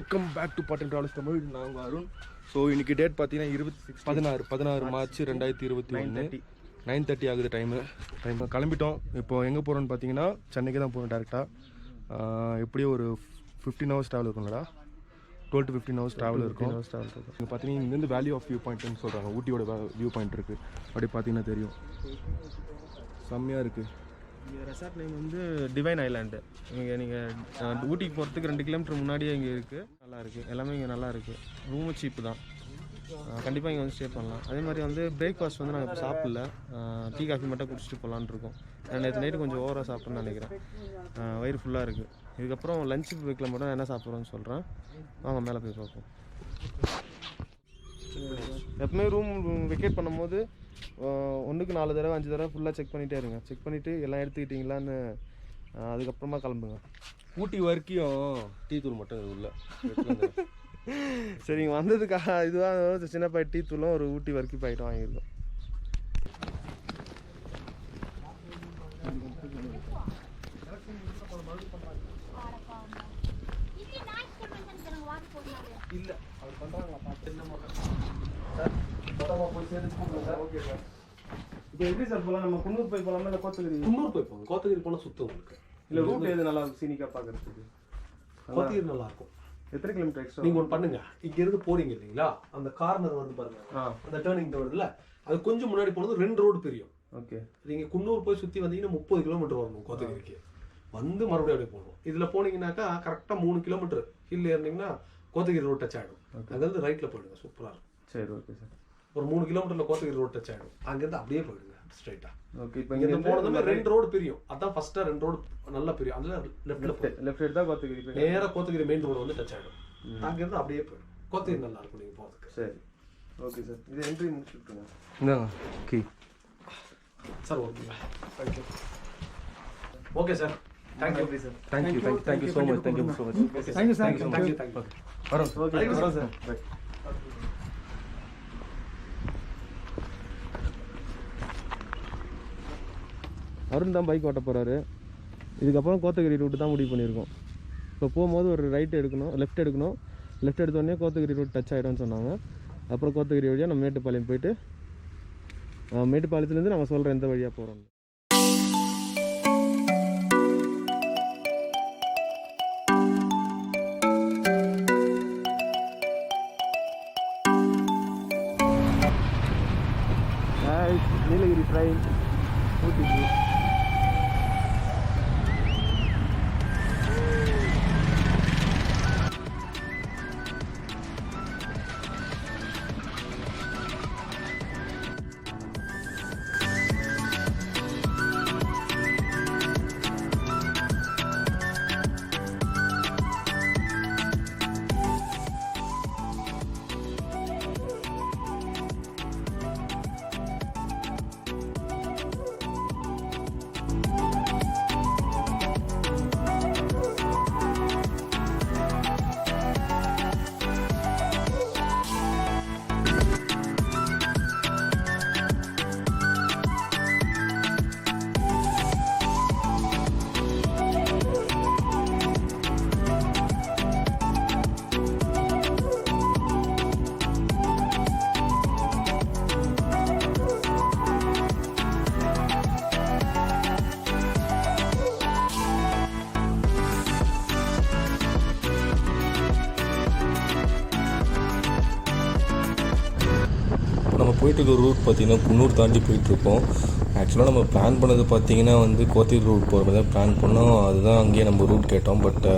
Welcome back to பாட்டன் travels Tamil. நாங்கள் Arun. So இன்றைக்கி டேட் பார்த்தீங்கன்னா 16 மார்ச் 2021 9:30 ஆகுது டைமு கிளம்பிட்டோம். இப்போ எங்கே போகிறோன்னு பார்த்தீங்கன்னா சென்னைக்கு தான் போகிறோம் டேரெக்டாக. எப்படியும் ஒரு 15 hours ட்ராவல் இருக்குங்களா, 12 to 15 hours ட்ராவல் இருக்கும். இங்கே பார்த்தீங்கன்னா இங்கேருந்து வேல்யூ ஆஃப் வியூ பாயிண்ட்னு சொல்கிறாங்க. ஊட்டியோட வியூ பாயிண்ட் இருக்குது. அப்படி பார்த்தீங்கன்னா தெரியும், செம்மையாக இருக்குது. இங்கே ரெசார்ட் நேம் வந்து டிவைன் ஐலாண்டு. இங்கே நீங்கள் ஊட்டிக்கு போகிறதுக்கு 2 கிலோமீட்டர் முன்னாடியே இங்கே இருக்குது. நல்லா இருக்குது, எல்லாமே இங்கே நல்லா இருக்குது. ரூமும் சீப்பு தான். கண்டிப்பாக இங்கே வந்து ஸ்டே பண்ணலாம். அதே மாதிரி வந்து பிரேக்ஃபாஸ்ட் வந்து நாங்கள் இப்போ சாப்பிடல, டீ காஃபி மட்டும் குடிச்சிட்டு போகலான்னு இருக்கோம். நேற்று நைட்டு கொஞ்சம் ஓவராக சாப்பிட்றேன்னு நினைக்கிறேன். வயிறு ஃபுல்லாக இருக்குது. இதுக்கப்புறம் லஞ்ச் பிரேக்கில் மட்டும் என்ன சாப்பிட்றோன்னு சொல்கிறேன். வாங்க மேலே போய் பார்ப்போம். எப்பவுமே ரூம் வெக்கேட் பண்ணும்போது 1க்கு 4 தடவை 5 தடவை ஃபுல்லாக செக் பண்ணிகிட்டே இருங்க. செக் பண்ணிவிட்டு எல்லாம் எடுத்துக்கிட்டிங்களான்னு அதுக்கப்புறமா கிளம்புங்க. ஊட்டி வரைக்கும் டீ தூள் மட்டும் உள்ள சரிங்க, வந்ததுக்காக இதுவாக சின்ன பாய் டீ தூளும் ஒரு ஊட்டி வரைக்கும் பாயிட்டு வாங்கியிருக்கோம். இல்லை அது பண்ணுறாங்களா பார்த்து சார், போய் சேர்ந்து சார். Okay sir. இப்போ எப்படி சார் போகலாம்? நம்ம குன்னூர் போய் போகலாமா இல்லை கோத்தகிரி? குன்னூர் போய் போங்க. கோத்தகிரி போனால் சுத்தம் உங்களுக்கு. இல்லை ரூட் எது நல்லா சீனிக்காக பார்க்குறதுக்கு? கோத்தகிரி நல்லாயிருக்கும். எத்தனை கிலோமீட்டர் எக்ஸ்ட்ரா? நீங்கள் ஒன்று பண்ணுங்க, இங்கேருந்து போறீங்க இல்லைங்களா, அந்த கார்னர் வந்து பாருங்க, அந்த டேர்னிங் வருதுல்ல, அது கொஞ்சம் முன்னாடி போனது 2 ரோடு பிரியும். ஓகே, நீங்கள் குன்னூர் போய் சுற்றி வந்தீங்கன்னா 30 கிலோமீட்டர் வரணும் கோத்தகிரிக்கு. வந்து மறுபடியும் அப்படியே போகணும். இதில் போனீங்கன்னாக்கா கரெக்டாக 3 கிலோமீட்டர் ஹில் ஏறினீங்கன்னா கோத்தகிரி ரோட் டச் ஆகிடும். அங்கேருந்து ரைட்டில் போயிடுங்க, சூப்பராக இருக்கும். சரி, ஓகே சார். ஒரு 3 கிலோமீட்டரில் கோத்தகிரி ரோட் டச் ஆகிடும். அங்கேருந்து அப்படியே போயிடுங்க ஸ்ட்ரைட்டாக. ஓகே, இப்போ இங்கே போனதுமே 2 ரோடு பிரியும். அதான் ஃபர்ஸ்ட்டாக 2 ரோடு நல்லா பிரியும். அதில் லெஃப்ட் சைடு தான் கோத்தகிரி. நேராக கோத்தகிரி மெயின் ரோடு வந்து டச் ஆகிடும். அங்கேருந்து அப்படியே போயிடும். கோத்தகிரி நல்லா இருக்கும் நீங்கள் போகிறதுக்கு. சரி, ஓகே சார். இது என்ட்ரி முடிச்சுட்டுருங்க. இந்தாங்க key sir. Okay, thank you. Okay sir, thank you sir. Thank you so much. Thank you. வரோம். ஓகே, வரோம் சார். பை. அருண் தான் பைக் ஓட்ட போகிறாரு. இதுக்கப்புறம் கோத்தகிரி ரூட்டு தான் முடிவு பண்ணியிருக்கோம். இப்போ போகும்போது ஒரு ரைட் எடுக்கணும், லெஃப்ட் எடுக்கணும். லெஃப்ட் எடுத்தோடனே கோத்தகிரி ரூட் டச் ஆகிடும்னு சொன்னாங்க. அப்புறம் கோத்தகிரி வழியாக நம்ம மேட்டுப்பாளையம் போயிட்டு, மேட்டுப்பாளையத்துலேருந்து நாங்கள் சொல்கிறோம் எந்த வழியாக போகிறோம். நீலகிரி ட்ரெயின் ஊட்டிக்கு. நம்ம போயிட்டு ரூட் பார்த்திங்கன்னா குன்னூர் தாண்டி போயிட்டுருக்கோம். ஆக்சுவலாக நம்ம பிளான் பண்ணது பார்த்திங்கன்னா வந்து கோத்தகிரி ரூட் போகிற மாதிரி தான் பிளான் பண்ணோம். அதுதான் அங்கேயே நம்ம ரூட் கேட்டோம். பட்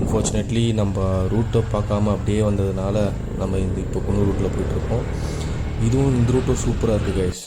அன்ஃபார்ச்சுனேட்லி நம்ம ரூட்டை பார்க்காம அப்படியே வந்ததுனால நம்ம இப்போ குன்னூர் ரூட்டில் போயிட்டுருக்கோம். இதுவும் இந்த ரூட்டும் சூப்பராக இருக்குது கைஸ்.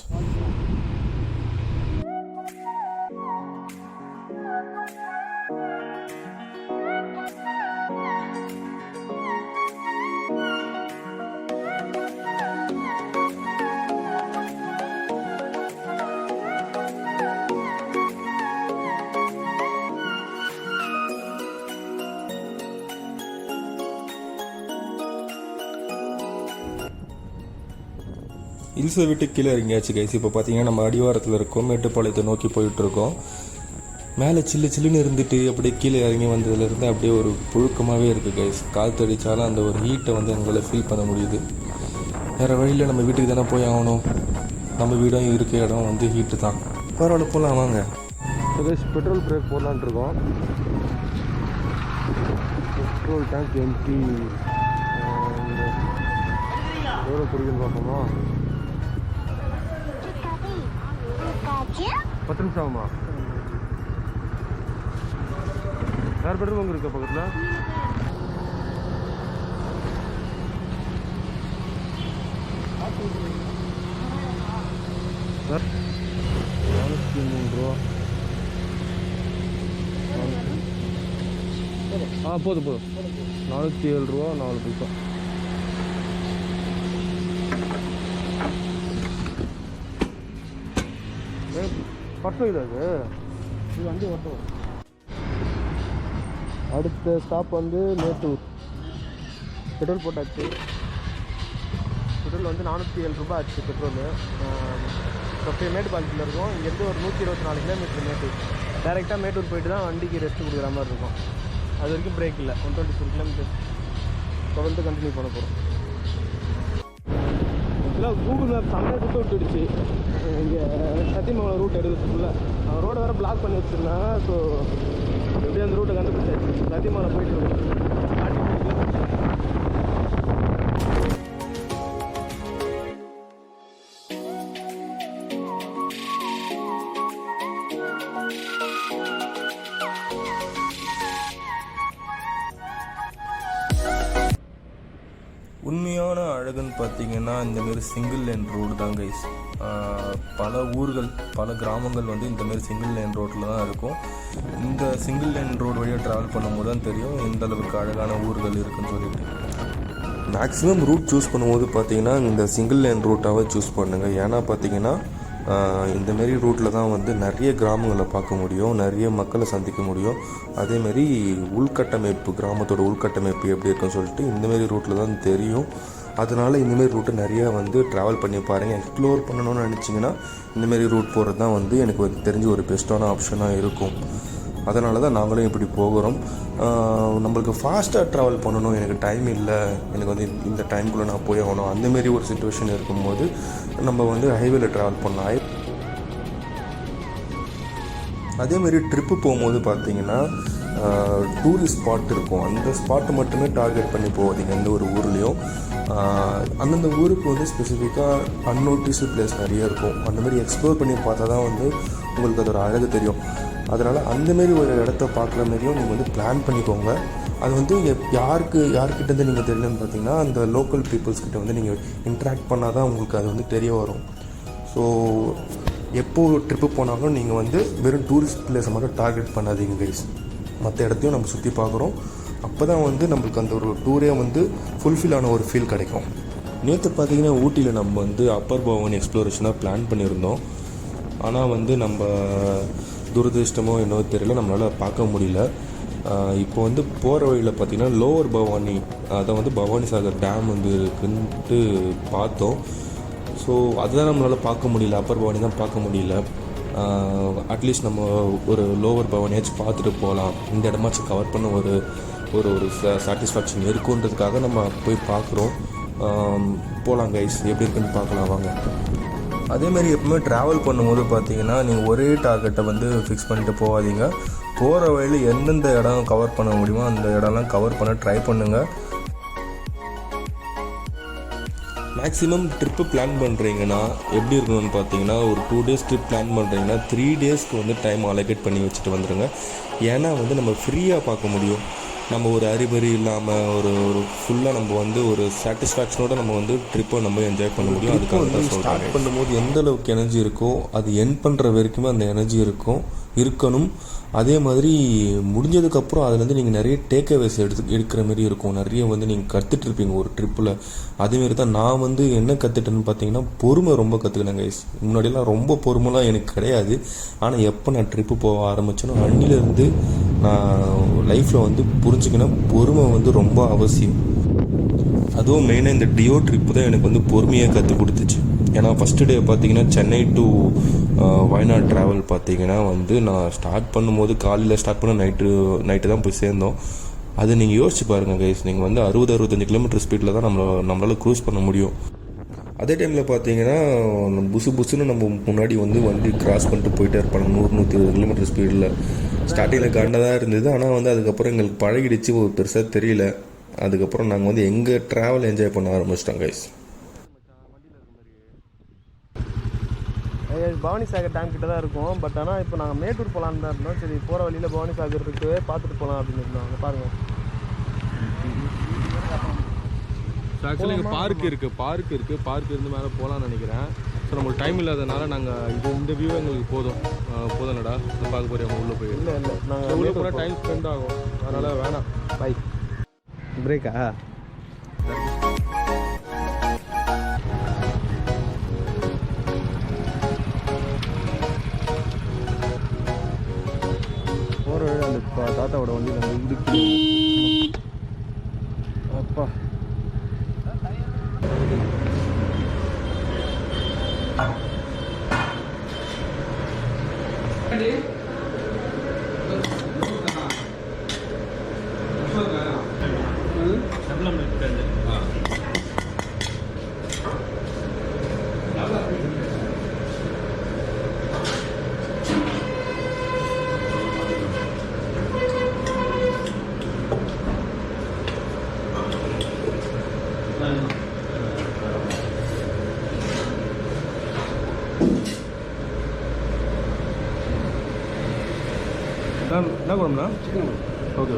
ஹில்ஸை விட்டு கீழே இறங்கியாச்சு கைஸ். இப்போ பார்த்தீங்கன்னா நம்ம அடிவாரத்தில் இருக்கோம். மேட்டுப்பாளையத்தை நோக்கி போயிட்டுருக்கோம். மேலே சில்லுன்னு இருந்துட்டு அப்படியே கீழே இறங்கி வந்ததுலேருந்து அப்படியே ஒரு புழுக்கமாகவே இருக்குது கைஸ். காற்று அடித்தாலும் அந்த ஒரு ஹீட்டை வந்து எங்களால் ஃபீல் பண்ண முடியுது. வேறு வழியில் நம்ம வீட்டுக்கு தானே போய் ஆகணும். நம்ம வீடும் இருக்க இடம் வந்து ஹீட்டு தான். பரவாயில்ல போகலாம் வாங்க. பெட்ரோல் பிரேக் போடலான்ட்டு இருக்கோம். பெட்ரோல் டேங்க் எம்டி எவ்வளோ குடிக்கணும் பார்ப்போமா? 10 நிமிஷம் ஆகுமா? வேறு பெட்ரோல் பங்க் இருக்கா பக்கத்தில்? சார் 403 ரூபா. போதும் 407 ரூபா 4 பைசா. பட்டம் இது அது இது வண்டி ஓட்டம். அடுத்த ஸ்டாப் வந்து மேட்டூர். பெட்ரோல் போட்டாச்சு. பெட்ரோல் வந்து 407 ரூபா ஆச்சு பெட்ரோலு. இப்போ மேட்டுப்பாளையத்தில் இருக்கோம். இங்கேருந்து ஒரு 124 கிலோமீட்டர் மேட்டூர். டேரெக்டாக மேட்டூர் போயிட்டு தான் வண்டிக்கு ரெஸ்ட் கொடுக்குற மாதிரி இருக்கும். அது வரைக்கும் பிரேக் இல்லை. 124 கிலோமீட்டர்ஸ் தொடர்ந்து கண்டினியூ பண்ண போகிறோம். ஆக்சுவலாக கூகுள் மேப் சண்டை சுத்த விட்டுடுச்சு. இங்கே சத்தியமங்கலம் ரூட் எடுக்கிறதுக்குள்ள அவன் ரோடை வேறு பிளாக் பண்ணி வச்சுருந்தாங்க. ஸோ எப்படியும் அந்த ரூட்டை கண்டுபிடிச்சாச்சு. சத்தியமங்கலம் போயிட்டு உண்மையான அழகுன்னு பார்த்தீங்கன்னா இந்தமாரி சிங்கிள் லேன் ரோடு தான் கைஸ். பல ஊர்கள் பல கிராமங்கள் வந்து இந்தமாரி சிங்கிள் லேன் ரோட்டில் தான் இருக்கும். இந்த சிங்கிள் லேன் ரோடு வழியாக ட்ராவல் பண்ணும்போது தான் தெரியும் எந்த அளவுக்கு அழகான ஊர்கள் இருக்குன்னு சொல்லிட்டு. மேக்ஸிமம் ரூட் சூஸ் பண்ணும்போது பார்த்தீங்கன்னா இந்த சிங்கிள் லேன் ரூட்டாகவே சூஸ் பண்ணுங்கள். ஏன்னா பார்த்தீங்கன்னா இந்தமாரி ரூட்டில் தான் வந்து நிறைய கிராமங்களை பார்க்க முடியும், நிறைய மக்களை சந்திக்க முடியும். அதேமாரி உள்கட்டமைப்பு, கிராமத்தோட உள்கட்டமைப்பு எப்படி இருக்குன்னு சொல்லிட்டு இந்தமாரி ரூட்டில் தான் தெரியும். அதனால் இந்தமாரி ரூட்டை நிறையா வந்து ட்ராவல் பண்ணி பாருங்கள். எக்ஸ்ப்ளோர் பண்ணணும்னு நினச்சிங்கன்னா இந்தமாரி ரூட் போகிறது தான் வந்து எனக்கு வந்து தெரிஞ்ச ஒரு பெஸ்ட்டான ஆப்ஷனாக இருக்கும். அதனால தான் நாங்களும் இப்படி போகிறோம். நம்மளுக்கு ஃபாஸ்ட்டாக ட்ராவல் பண்ணணும், எனக்கு டைம் இல்லை, எனக்கு வந்து இந்த டைமுக்குள்ளே நான் போய் ஆகணும், அந்தமாரி ஒரு சுச்சுவேஷன் இருக்கும்போது நம்ம வந்து ஹைவேல ட்ராவல் பண்ணலாம். அதேமாரி ட்ரிப்பு போகும்போது பார்த்தீங்கன்னா டூரிஸ்ட் ஸ்பாட் இருக்கும். அந்த ஸ்பாட்டை மட்டுமே டார்கெட் பண்ணி போகாதீங்க எந்த ஒரு ஊர்லேயும். அந்தந்த ஊருக்கு வந்து ஸ்பெசிஃபிக்காக அன்னோட்டிஸ்டு பிளேஸ் நிறைய இருக்கும். அந்தமாரி எக்ஸ்ப்ளோர் பண்ணி பார்த்தா தான் வந்து உங்களுக்கு அதோட அழகு தெரியும். அதனால் அந்தமாரி ஒரு இடத்த பார்க்குற மாரியும் நீங்கள் வந்து பிளான் பண்ணிக்கோங்க. அது வந்து யார்கிட்டேருந்து நீங்கள் தெரியலன்னு பார்த்தீங்கன்னா அந்த லோக்கல் பீப்புள்ஸ்கிட்ட வந்து நீங்கள் இன்ட்ராக்ட் பண்ணால் தான் உங்களுக்கு அது வந்து தெரிய வரும். ஸோ எப்போது ட்ரிப்பு போனாலும் நீங்கள் வந்து வெறும் டூரிஸ்ட் பிளேஸை மட்டும் டார்கெட் பண்ணாதீங்க கைஸ். மற்ற இடத்தையும் நம்ம சுற்றி பார்க்குறோம். அப்போ தான் வந்து நம்மளுக்கு அந்த ஒரு டூரே வந்து ஃபுல்ஃபில் ஆன ஒரு ஃபீல் கிடைக்கும். நேற்று பார்த்தீங்கன்னா ஊட்டியில் நம்ம வந்து அப்பர் பவானி எக்ஸ்ப்ளோரேஷனாக பிளான் பண்ணியிருந்தோம். ஆனால் வந்து நம்ம துரதிருஷ்டமோ என்னவோ தெரியல, நம்மளால் பார்க்க முடியல. இப்போ வந்து போகிற வழியில் பார்த்திங்கன்னா லோவர் பவானி, அதை வந்து பவானி சாகர் டேம் வந்து இருக்குன்ட்டு பார்த்தோம். ஸோ அதுதான் நம்மளால் பார்க்க முடியல, அப்பர் பவானி தான் பார்க்க முடியல. அட்லீஸ்ட் நம்ம ஒரு லோவர் பவானியாச்சும் பார்த்துட்டு போகலாம், இந்த இடமாச்சும் கவர் பண்ண ஒரு ஒரு ஒரு சாட்டிஸ்ஃபேக்ஷன் இருக்குன்றதுக்காக நம்ம போய் பார்க்குறோம். போகலாம் கைஸ், எப்படி இருக்குன்னு பார்க்கலாம் வாங்க. அதேமாதிரி எப்பவுமே ட்ராவல் பண்ணும்போது பார்த்தீங்கன்னா நீங்கள் ஒரே டார்கெட்டை வந்து ஃபிக்ஸ் பண்ணிட்டு போகாதீங்க. போகிற வழியில் எந்தெந்த இடம் கவர் பண்ண முடியுமோ அந்த இடம்லாம் கவர் பண்ண ட்ரை பண்ணுங்கள். மேக்ஸிமம் ட்ரிப்பு பிளான் பண்ணுறீங்கன்னா எப்படி இருக்கணும்னு பார்த்தீங்கன்னா ஒரு 2 days ட்ரிப் பிளான் பண்ணுறீங்கன்னா 3 daysக்கு வந்து டைம் அலோகேட் பண்ணி வச்சுட்டு வந்துடுங்க. ஏன்னா வந்து நம்ம ஃப்ரீயாக பார்க்க முடியும். நம்ம ஒரு அறிபறி இல்லாமல் ஒரு ஃபுல்லாக நம்ம வந்து ஒரு சாட்டிஸ்ஃபேக்ஷனோடு நம்ம வந்து ட்ரிப்பை நம்ம என்ஜாய் பண்ண முடியும். அதுக்காக தான் ஸ்டார்ட் பண்ணும்போது எந்த அளவுக்கு எனர்ஜி இருக்கோ அது என் பண்ணுற வரைக்குமே அந்த எனர்ஜி இருக்கணும். அதே மாதிரி முடிஞ்சதுக்கப்புறம் அதுலேருந்து நீங்கள் நிறைய டேக்அவேஸ் எடுக்கிற மாரி இருக்கும். நிறைய வந்து நீங்கள் கற்றுட்ருப்பீங்க ஒரு ட்ரிப்பில். அதேமாரி தான் நான் வந்து என்ன கற்றுட்டேன்னு பார்த்தீங்கன்னா பொறுமை ரொம்ப கற்றுக்கினேன் கைஸ். முன்னாடியெல்லாம் ரொம்ப பொறுமைலாம் எனக்கு கிடையாது. ஆனால் எப்போ நான் ட்ரிப்பு போக ஆரம்பித்தேனோ அன்னிலேருந்து நான் லைஃப்பில் வந்து புரிஞ்சுக்கினேன் பொறுமை வந்து ரொம்ப அவசியம். அதுவும் மெயினாக இந்த டியோ ட்ரிப்பு தான் எனக்கு வந்து பொறுமையாக கற்றுக் கொடுத்துச்சு. ஏன்னா ஃபஸ்ட்டு டே பார்த்தீங்கன்னா சென்னை டு வயநாடு ட்ராவல் பார்த்தீங்கன்னா வந்து நான் ஸ்டார்ட் பண்ணும்போது காலையில் ஸ்டார்ட் பண்ண நைட்டு தான் போய் சேர்ந்தோம். அது நீங்கள் யோசிச்சு பாருங்கள் கைஸ், நீங்கள் வந்து 60-65 கிலோமீட்டர் ஸ்பீடில் தான் நம்மளால் க்ரூஸ் பண்ண முடியும். அதே டைமில் பார்த்தீங்கன்னா புசுன்னு நம்ம முன்னாடி வந்து வண்டி கிராஸ் பண்ணிட்டு போயிட்டே இருப்பாங்க 100-120 கிலோமீட்டர் ஸ்பீடில். ஸ்டார்டிங்கில் காண்டதாக இருந்தது, ஆனால் வந்து அதுக்கப்புறம் எங்களுக்கு பழகிடுச்சு, ஒரு பெருசாக தெரியல. அதுக்கப்புறம் நாங்கள் வந்து எங்கள் ட்ராவல் என்ஜாய் பண்ண ஆரம்பிச்சிட்டோம் கைஸ். பவானி சாகர் டேம் கிட்ட தான் இருக்கும். பட் ஆனால் இப்போ நாங்கள் மேட்டூர் போகலான்னு தான் இருந்தோம். சரி, போகிற வழியில் பவானி சாகர் இருக்கு, பார்த்துட்டு போகலாம் அப்படின்னு இருந்தோம். அங்கே பாருங்கள், ஆக்சுவலி இங்கே பார்க் இருக்குது. பார்க் இருந்து மேலே போகலான்னு நினைக்கிறேன். ஸோ நம்மளுக்கு டைம் இல்லாதனால நாங்கள் இந்த வியூ எங்களுக்கு போதும்டா இதை பார்க்க போகிறோம். உள்ளே போய் இல்லை நாங்கள் உள்ளே போனால் டைம் ஸ்பெண்ட் ஆகும், அதனால் வேணாம். பை பிரேக்கா போகிற அந்த தாத்தாவோட வண்டி நம்ம இடுக்கு அப்பா. என்ன குழம்புண்ணா? ஓகே.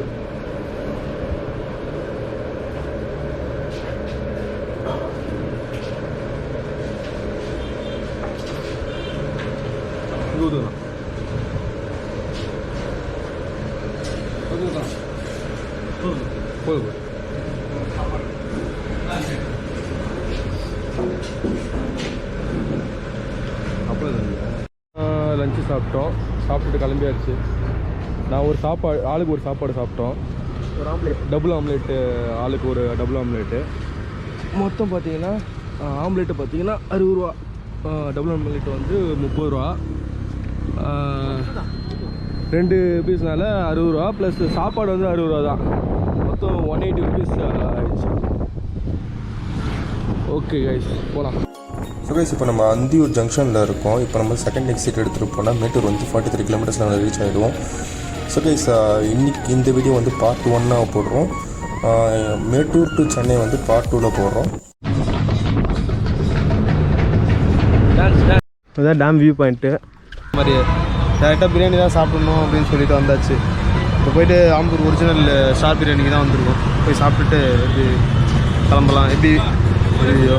ஊதுண்ணா போதும். அப்புறம் லஞ்சு சாப்பிட்டுட்டு கிளம்பியாச்சு. நான் ஒரு ஆளுக்கு ஒரு சாப்பாடு சாப்பிட்டோம். ஒரு ஆம்லேட், டபுள் ஆம்லேட்டு, ஆளுக்கு ஒரு டபுள் ஆம்லேட்டு. மொத்தம் பார்த்தீங்கன்னா ஆம்லேட்டு பார்த்தீங்கன்னா 60 ரூபா, டபுள் ஆம்லேட்டு வந்து 30 ரூபா, 2 பீஸ்னால 60 ரூபா ப்ளஸ் சாப்பாடு வந்து 60 ரூபா தான். மொத்தம் 180 ருபீஸ் ஆயிடுச்சு. ஓகே கைஸ், போகலாம். ஸோ கைஸ், இப்போ நம்ம அந்தியூர் ஜங்ஷனில் இருக்கோம். இப்போ நம்ம செகண்ட் எக்ஸிட் எடுத்துகிட்டு போனால் மேட்டூர் வந்து 43 கிலோமீட்டர்ஸ் நம்ம ரீச் ஆகிடுவோம். ஸோ கைஸ், இன்னைக்கு இந்த வீடியோ வந்து பார்ட் 1 போடுறோம். மேட்டூர் டு சென்னை வந்து பார்ட் 2 போடுறோம். இதுதான் டேம் வியூ பாயிண்ட்டு. மாதிரி டேரெக்டாக பிரியாணி தான் சாப்பிடணும் அப்படின்னு சொல்லிட்டு வந்தாச்சு. இப்போ போயிட்டு ஆம்பூர் ஒரிஜினல் ஸ்டார் பிரியாணிக்கு தான் வந்திருக்கோம். போய் சாப்பிட்டுட்டு எப்படி கிளம்பலாம், எப்படி வீடியோ